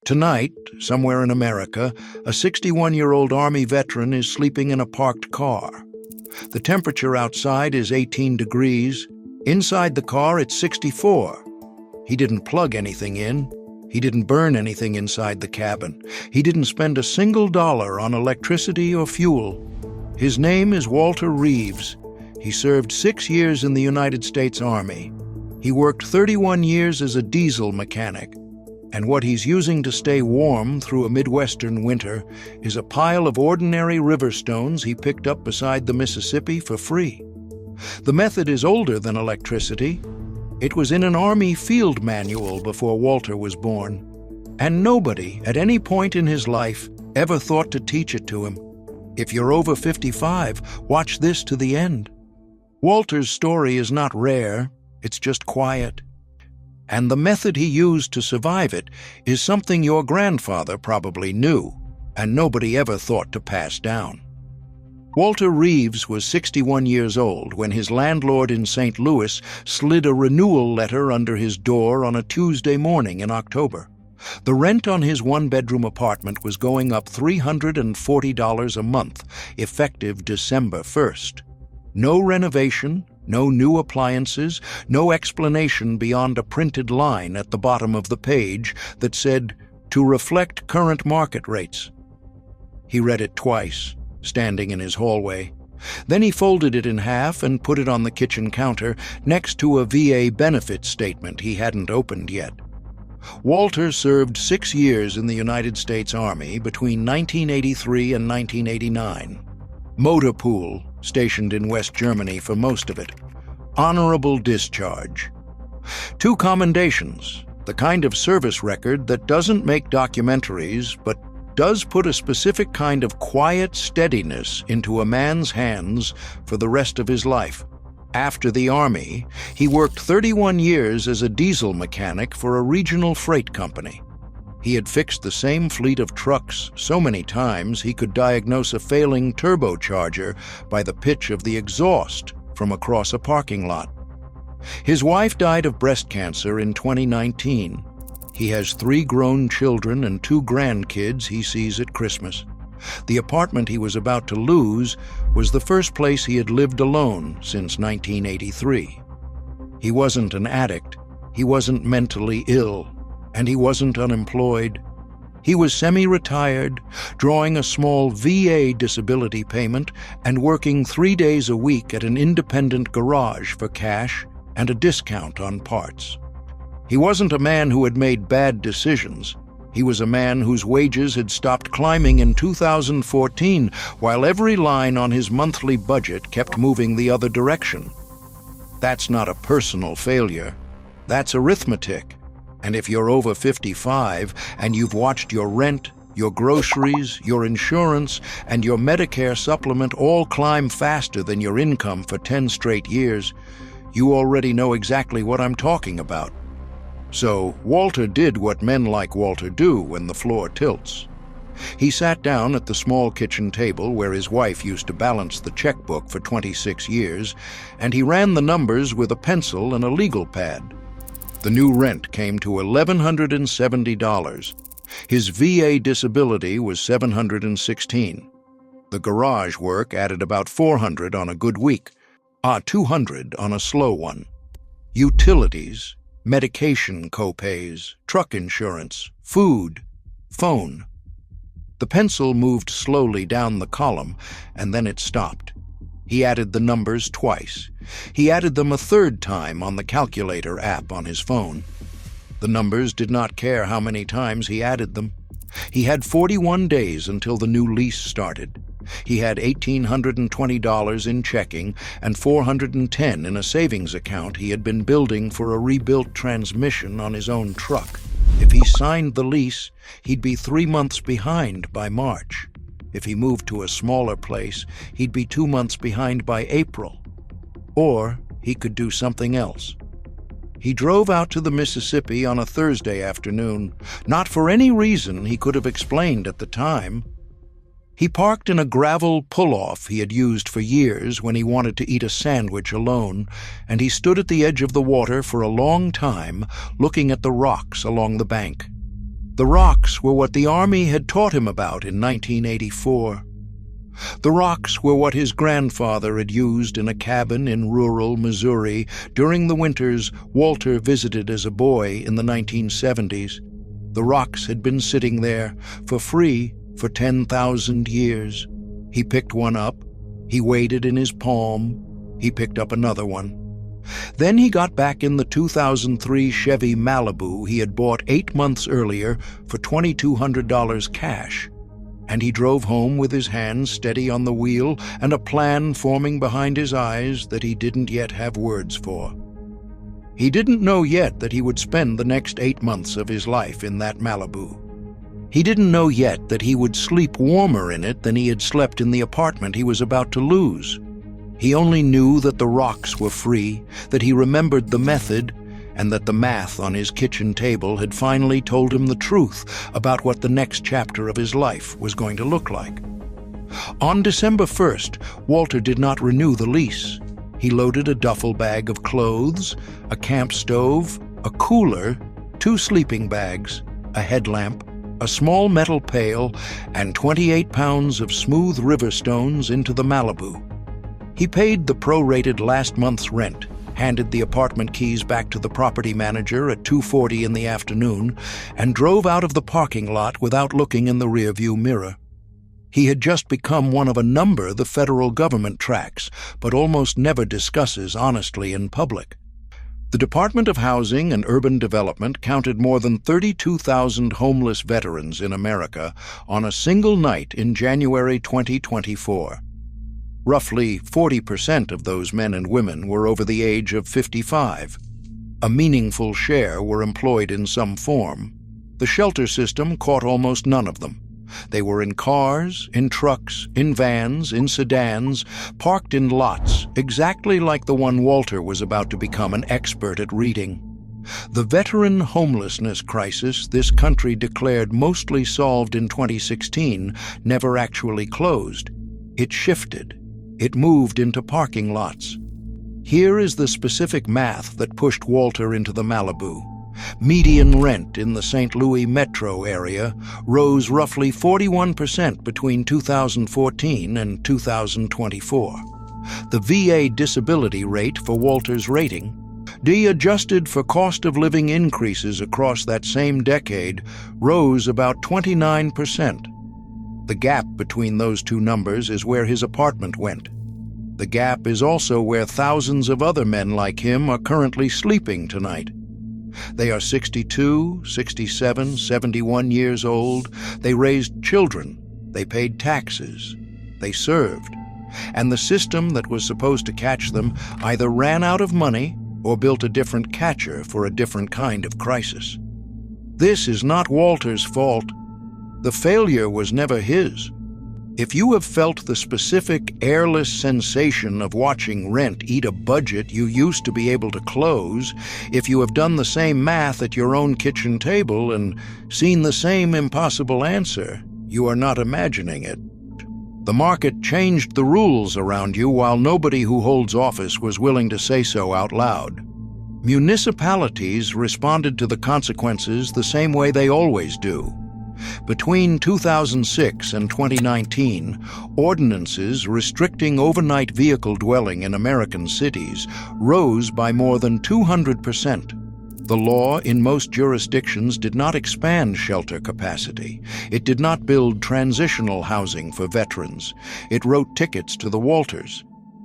Tonight, somewhere in America, a 61-year-old Army veteran is sleeping in a parked car. The temperature outside is 18 degrees. Inside the car, it's 64. He didn't plug anything in. He didn't burn anything inside the cabin. He didn't spend a single dollar on electricity or fuel. His name is Walter Reeves. He served 6 years in the United States Army. He worked 31 years as a diesel mechanic. And what he's using to stay warm through a Midwestern winter is a pile of ordinary river stones he picked up beside the Mississippi for free. The method is older than electricity. It was in an Army field manual before Walter was born. And nobody, at any point in his life, ever thought to teach it to him. If you're over 55, watch this to the end. Walter's story is not rare, it's just quiet. And the method he used to survive it is something your grandfather probably knew, and nobody ever thought to pass down. Walter Reeves was 61 years old when his landlord in St. Louis slid a renewal letter under his door on a Tuesday morning in October. The rent on his one-bedroom apartment was going up $340 a month, effective December 1st. No renovation, no new appliances, no explanation beyond a printed line at the bottom of the page that said, "To reflect current market rates." He read it twice, standing in his hallway. Then he folded it in half and put it on the kitchen counter next to a VA benefit statement he hadn't opened yet. Walter served 6 years in the United States Army between 1983 and 1989. Motor pool, stationed in West Germany for most of it. Honorable discharge. 2 commendations, the kind of service record that doesn't make documentaries but does put a specific kind of quiet steadiness into a man's hands for the rest of his life. After the Army, he worked 31 years as a diesel mechanic for a regional freight company. He had fixed the same fleet of trucks so many times he could diagnose a failing turbocharger by the pitch of the exhaust from across a parking lot. His wife died of breast cancer in 2019. He has 3 grown children and 2 grandkids he sees at Christmas. The apartment he was about to lose was the first place he had lived alone since 1983. He wasn't an addict, he wasn't mentally ill, and he wasn't unemployed. He was semi-retired, drawing a small VA disability payment and working 3 days a week at an independent garage for cash and a discount on parts. He wasn't a man who had made bad decisions. He was a man whose wages had stopped climbing in 2014, while every line on his monthly budget kept moving the other direction. That's not a personal failure. That's arithmetic. And if you're over 55 and you've watched your rent, your groceries, your insurance, and your Medicare supplement all climb faster than your income for 10 straight years, you already know exactly what I'm talking about. So Walter did what men like Walter do when the floor tilts. He sat down at the small kitchen table where his wife used to balance the checkbook for 26 years, and he ran the numbers with a pencil and a legal pad. The new rent came to $1,170. His VA disability was $716. The garage work added about $400 on a good week, $200 on a slow one. Utilities, medication co-pays, truck insurance, food, phone. The pencil moved slowly down the column, and then it stopped. He added the numbers twice. He added them a 3rd time on the calculator app on his phone. The numbers did not care how many times he added them. He had 41 days until the new lease started. He had $1,820 in checking and $410 in a savings account he had been building for a rebuilt transmission on his own truck. If he signed the lease, he'd be 3 months behind by March. If he moved to a smaller place, he'd be 2 months behind by April. Or he could do something else. He drove out to the Mississippi on a Thursday afternoon, not for any reason he could have explained at the time. He parked in a gravel pull-off he had used for years when he wanted to eat a sandwich alone, and he stood at the edge of the water for a long time, looking at the rocks along the bank. The rocks were what the Army had taught him about in 1984. The rocks were what his grandfather had used in a cabin in rural Missouri during the winters Walter visited as a boy in the 1970s. The rocks had been sitting there for free for 10,000 years. He picked one up. He weighed it in his palm. He picked up another one. Then he got back in the 2003 Chevy Malibu he had bought 8 months earlier for $2,200 cash. And he drove home with his hands steady on the wheel and a plan forming behind his eyes that he didn't yet have words for. He didn't know yet that he would spend the next 8 months of his life in that Malibu. He didn't know yet that he would sleep warmer in it than he had slept in the apartment he was about to lose. He only knew that the rocks were free, that he remembered the method, and that the math on his kitchen table had finally told him the truth about what the next chapter of his life was going to look like. On December 1st, Walter did not renew the lease. He loaded a duffel bag of clothes, a camp stove, a cooler, 2 sleeping bags, a headlamp, a small metal pail, and 28 pounds of smooth river stones into the Malibu. He paid the prorated last month's rent, handed the apartment keys back to the property manager at 2:40 in the afternoon, and drove out of the parking lot without looking in the rearview mirror. He had just become one of a number the federal government tracks, but almost never discusses honestly in public. The Department of Housing and Urban Development counted more than 32,000 homeless veterans in America on a single night in January 2024. Roughly 40% of those men and women were over the age of 55. A meaningful share were employed in some form. The shelter system caught almost none of them. They were in cars, in trucks, in vans, in sedans, parked in lots, exactly like the one Walter was about to become an expert at reading. The veteran homelessness crisis this country declared mostly solved in 2016 never actually closed. It shifted. It moved into parking lots. Here is the specific math that pushed Walter into the Malibu. Median rent in the St. Louis metro area rose roughly 41% between 2014 and 2024. The VA disability rate for Walter's rating, adjusted for cost of living increases across that same decade, rose about 29%. The gap between those two numbers is where his apartment went. The gap is also where thousands of other men like him are currently sleeping tonight. They are 62, 67, 71 years old. They raised children. They paid taxes. They served. And the system that was supposed to catch them either ran out of money or built a different catcher for a different kind of crisis. This is not Walter's fault. The failure was never his. If you have felt the specific airless sensation of watching rent eat a budget you used to be able to close, if you have done the same math at your own kitchen table and seen the same impossible answer, you are not imagining it. The market changed the rules around you while nobody who holds office was willing to say so out loud. Municipalities responded to the consequences the same way they always do. Between 2006 and 2019, ordinances restricting overnight vehicle dwelling in American cities rose by more than 200%. The law in most jurisdictions did not expand shelter capacity. It did not build transitional housing for veterans. It wrote tickets to the Walters.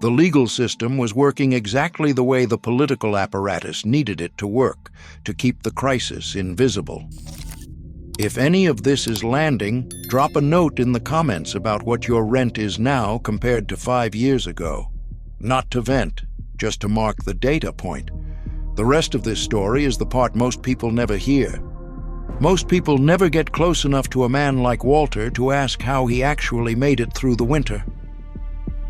The legal system was working exactly the way the political apparatus needed it to work, to keep the crisis invisible. If any of this is landing, drop a note in the comments about what your rent is now compared to 5 years ago. Not to vent, just to mark the data point. The rest of this story is the part most people never hear. Most people never get close enough to a man like Walter to ask how he actually made it through the winter.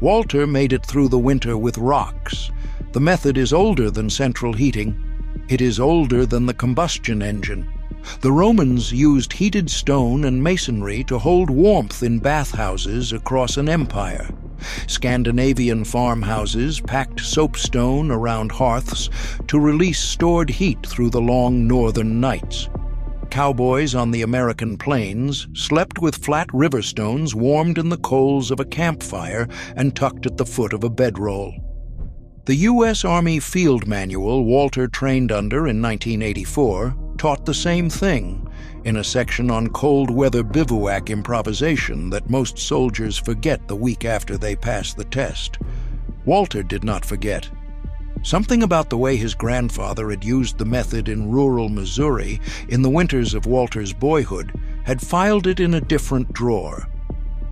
Walter made it through the winter with rocks. The method is older than central heating. It is older than the combustion engine. The Romans used heated stone and masonry to hold warmth in bathhouses across an empire. Scandinavian farmhouses packed soapstone around hearths to release stored heat through the long northern nights. cowboys on the American plains slept with flat river stones warmed in the coals of a campfire and tucked at the foot of a bedroll. The U.S. Army Field Manual Walter trained under in 1984 taught the same thing in a section on cold weather bivouac improvisation that most soldiers forget the week after they pass the test. Walter did not forget. Something about the way his grandfather had used the method in rural Missouri in the winters of Walter's boyhood had filed it in a different drawer.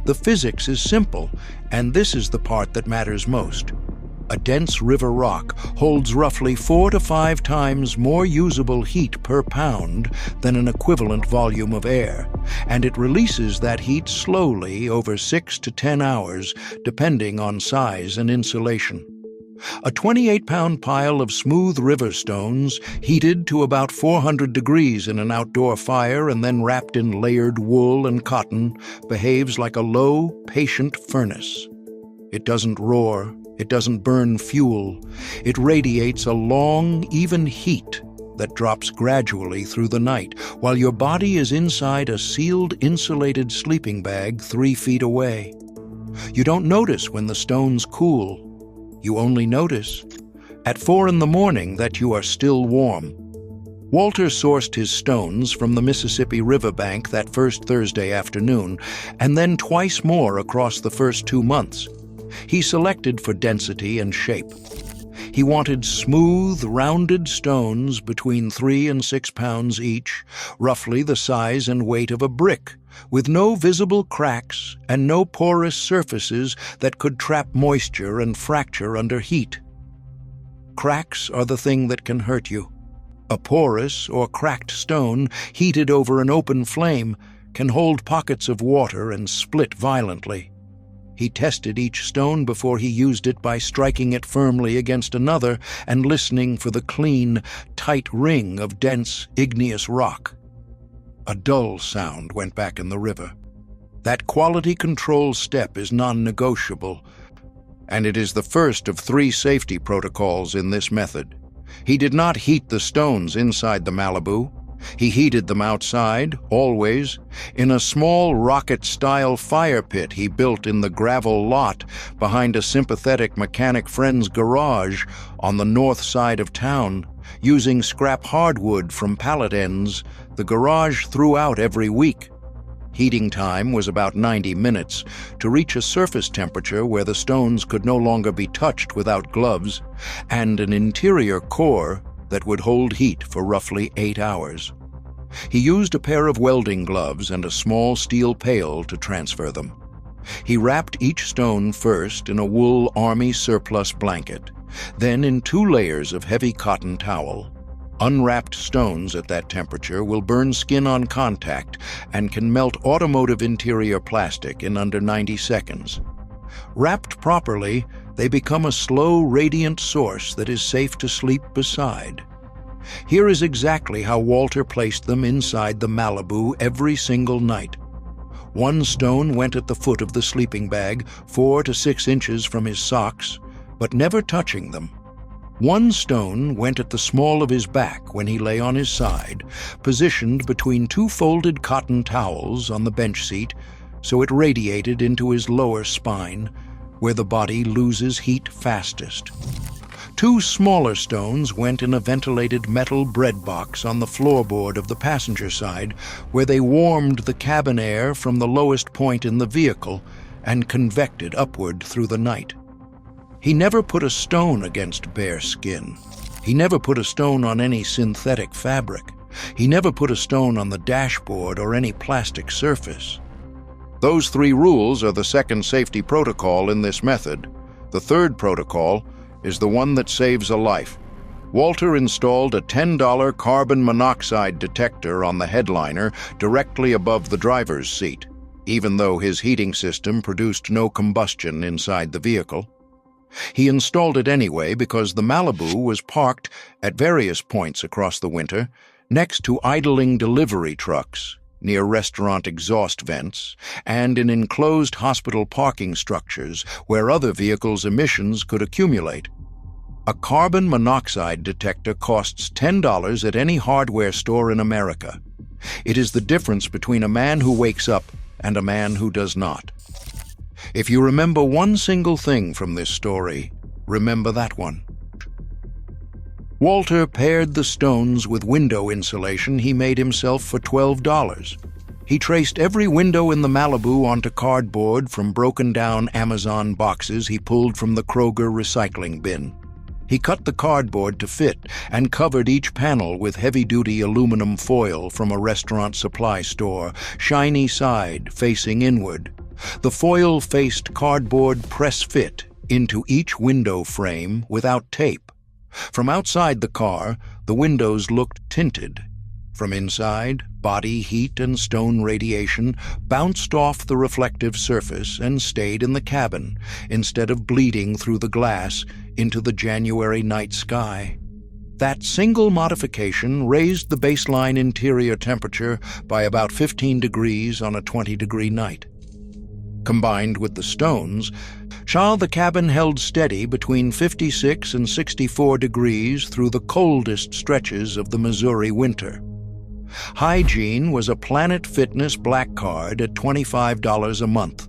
The physics is simple, and this is the part that matters most. A dense river rock holds roughly 4 to 5 times more usable heat per pound than an equivalent volume of air, and it releases that heat slowly over 6 to 10 hours, depending on size and insulation. A 28-pound pile of smooth river stones, heated to about 400 degrees in an outdoor fire and then wrapped in layered wool and cotton, behaves like a low, patient furnace. It doesn't roar. It doesn't burn fuel. It radiates a long, even heat that drops gradually through the night, while your body is inside a sealed, insulated sleeping bag 3 feet away. You don't notice when the stones cool. You only notice at 4 in the morning that you are still warm. Walter sourced his stones from the Mississippi riverbank that first Thursday afternoon, and then twice more across the first 2 months. He selected for density and shape. He wanted smooth, rounded stones between 3 and 6 pounds each, roughly the size and weight of a brick, with no visible cracks and no porous surfaces that could trap moisture and fracture under heat. Cracks are the thing that can hurt you. A porous or cracked stone, heated over an open flame, can hold pockets of water and split violently. He tested each stone before he used it by striking it firmly against another and listening for the clean, tight ring of dense, igneous rock. A dull sound went back in the river. That quality control step is non-negotiable, and it is the first of 3 safety protocols in this method. He did not heat the stones inside the Malibu. He heated them outside, always, in a small rocket-style fire pit he built in the gravel lot behind a sympathetic mechanic friend's garage on the north side of town, using scrap hardwood from pallet ends the garage threw out every week. Heating time was about 90 minutes to reach a surface temperature where the stones could no longer be touched without gloves, and an interior core that would hold heat for roughly 8 hours. He used a pair of welding gloves and a small steel pail to transfer them. He wrapped each stone first in a wool Army surplus blanket, then in 2 layers of heavy cotton towel. Unwrapped stones at that temperature will burn skin on contact and can melt automotive interior plastic in under 90 seconds. Wrapped properly, they become a slow, radiant source that is safe to sleep beside. Here is exactly how Walter placed them inside the Malibu every single night. 1 stone went at the foot of the sleeping bag, 4 to 6 inches from his socks, but never touching them. 1 stone went at the small of his back when he lay on his side, positioned between 2 folded cotton towels on the bench seat, so it radiated into his lower spine, where the body loses heat fastest. 2 smaller stones went in a ventilated metal bread box on the floorboard of the passenger side, where they warmed the cabin air from the lowest point in the vehicle and convected upward through the night. He never put a stone against bare skin. He never put a stone on any synthetic fabric. He never put a stone on the dashboard or any plastic surface. Those 3 rules are the second safety protocol in this method. The third protocol is the one that saves a life. Walter installed a $10 carbon monoxide detector on the headliner directly above the driver's seat, even though his heating system produced no combustion inside the vehicle. He installed it anyway because the Malibu was parked at various points across the winter next to idling delivery trucks, near restaurant exhaust vents, and in enclosed hospital parking structures where other vehicles' emissions could accumulate. A carbon monoxide detector costs $10 at any hardware store in America. It is the difference between a man who wakes up and a man who does not. If you remember one single thing from this story, remember that one. Walter paired the stones with window insulation he made himself for $12. He traced every window in the Malibu onto cardboard from broken-down Amazon boxes he pulled from the Kroger recycling bin. He cut the cardboard to fit and covered each panel with heavy-duty aluminum foil from a restaurant supply store, shiny side facing inward. The foil-faced cardboard press-fit into each window frame without tape. From outside the car, the windows looked tinted. From inside, body heat and stone radiation bounced off the reflective surface and stayed in the cabin, instead of bleeding through the glass into the January night sky. That single modification raised the baseline interior temperature by about 15 degrees on a 20-degree night. Combined with the stones, the cabin held steady between 56 and 64 degrees through the coldest stretches of the Missouri winter. Hygiene was a Planet Fitness black card at $25 a month.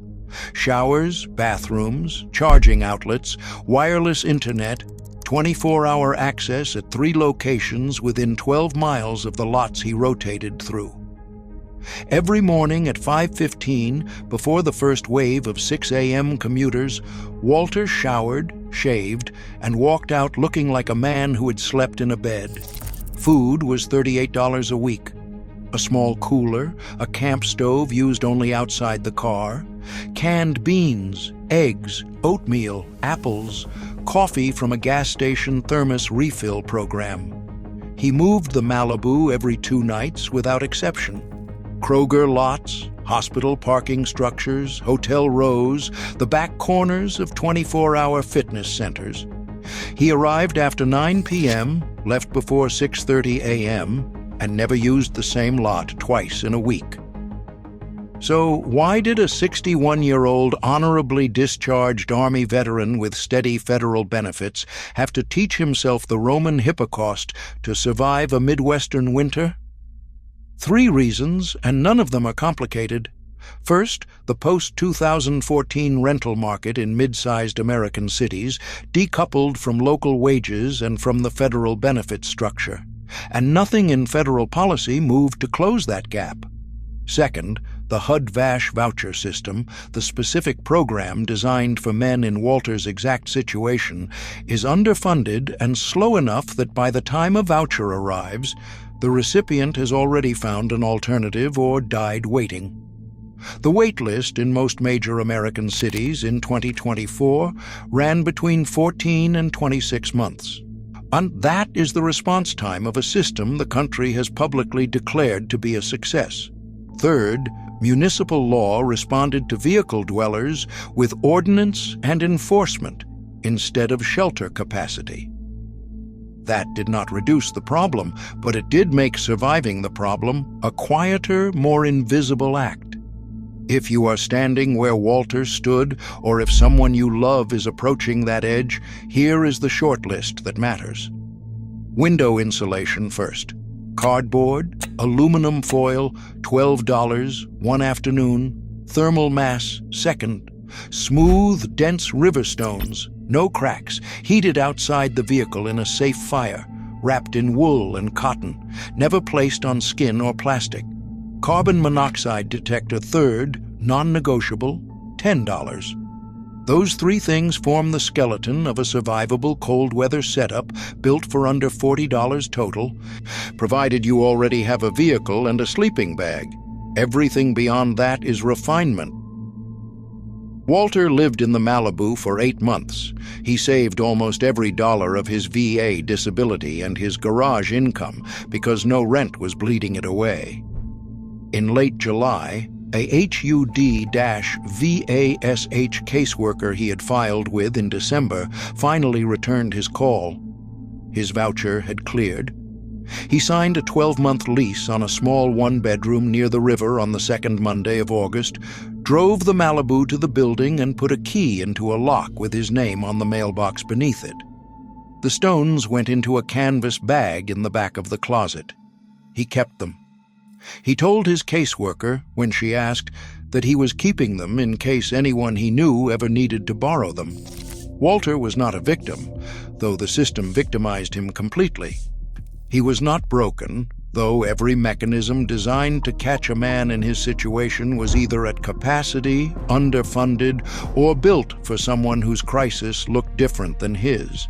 Showers, bathrooms, charging outlets, wireless internet, 24-hour access at 3 locations within 12 miles of the lots he rotated through. Every morning at 5:15, before the first wave of 6 a.m. commuters, Walter showered, shaved, and walked out looking like a man who had slept in a bed. Food was $38 a week. A small cooler, a camp stove used only outside the car, canned beans, eggs, oatmeal, apples, coffee from a gas station thermos refill program. He moved the Malibu every 2 nights without exception. Kroger lots, hospital parking structures, hotel rows, the back corners of 24-hour fitness centers. He arrived after 9 p.m., left before 6:30 a.m., and never used the same lot twice in a week. So why did a 61-year-old honorably discharged Army veteran with steady federal benefits have to teach himself the Roman Hippocaust to survive a Midwestern winter? 3 reasons, and none of them are complicated. First, the post-2014 rental market in mid-sized American cities decoupled from local wages and from the federal benefit structure, and nothing in federal policy moved to close that gap. Second, the HUD-VASH voucher system, the specific program designed for men in Walter's exact situation, is underfunded and slow enough that by the time a voucher arrives, the recipient has already found an alternative or died waiting. The wait list in most major American cities in 2024 ran between 14 and 26 months. And that is the response time of a system the country has publicly declared to be a success. Third, municipal law responded to vehicle dwellers with ordinance and enforcement instead of shelter capacity. That did not reduce the problem, but it did make surviving the problem a quieter, more invisible act. If you are standing where Walter stood, or if someone you love is approaching that edge, here is the short list that matters. Window insulation first. Cardboard, aluminum foil, $12, one afternoon. Thermal mass, second. Smooth, dense river stones, no cracks, heated outside the vehicle in a safe fire, wrapped in wool and cotton, never placed on skin or plastic. Carbon monoxide detector, third, non-negotiable, $10. Those 3 things form the skeleton of a survivable cold-weather setup built for under $40 total, provided you already have a vehicle and a sleeping bag. Everything beyond that is refinement. Walter lived in the Malibu for 8 months. He saved almost every dollar of his VA disability and his garage income because no rent was bleeding it away. In late July, a HUD-VASH caseworker he had filed with in December finally returned his call. His voucher had cleared. He signed a 12-month lease on a small 1-bedroom near the river on the second Monday of August, drove the Malibu to the building and put a key into a lock with his name on the mailbox beneath it. The stones went into a canvas bag in the back of the closet. He kept them. He told his caseworker, when she asked, that he was keeping them in case anyone he knew ever needed to borrow them. Walter was not a victim, though the system victimized him completely. He was not broken, though every mechanism designed to catch a man in his situation was either at capacity, underfunded, or built for someone whose crisis looked different than his.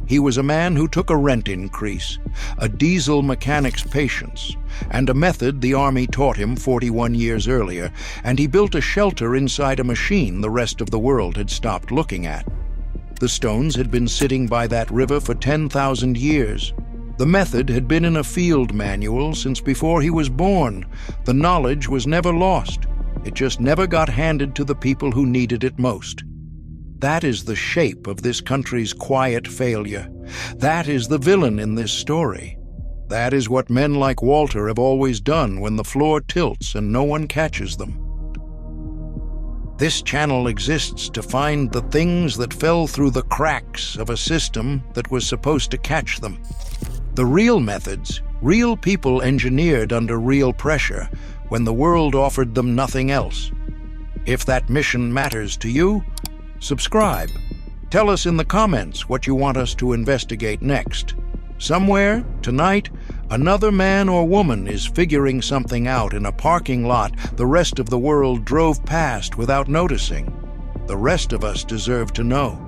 He was a man who took a rent increase, a diesel mechanic's patience, and a method the Army taught him 41 years earlier, and he built a shelter inside a machine the rest of the world had stopped looking at. The stones had been sitting by that river for 10,000 years. The method had been in a field manual since before he was born. The knowledge was never lost. It just never got handed to the people who needed it most. That is the shape of this country's quiet failure. That is the villain in this story. That is what men like Walter have always done when the floor tilts and no one catches them. This channel exists to find the things that fell through the cracks of a system that was supposed to catch them. The real methods, real people engineered under real pressure when the world offered them nothing else. If that mission matters to you, subscribe. Tell us in the comments what you want us to investigate next. Somewhere, tonight, another man or woman is figuring something out in a parking lot the rest of the world drove past without noticing. The rest of us deserve to know.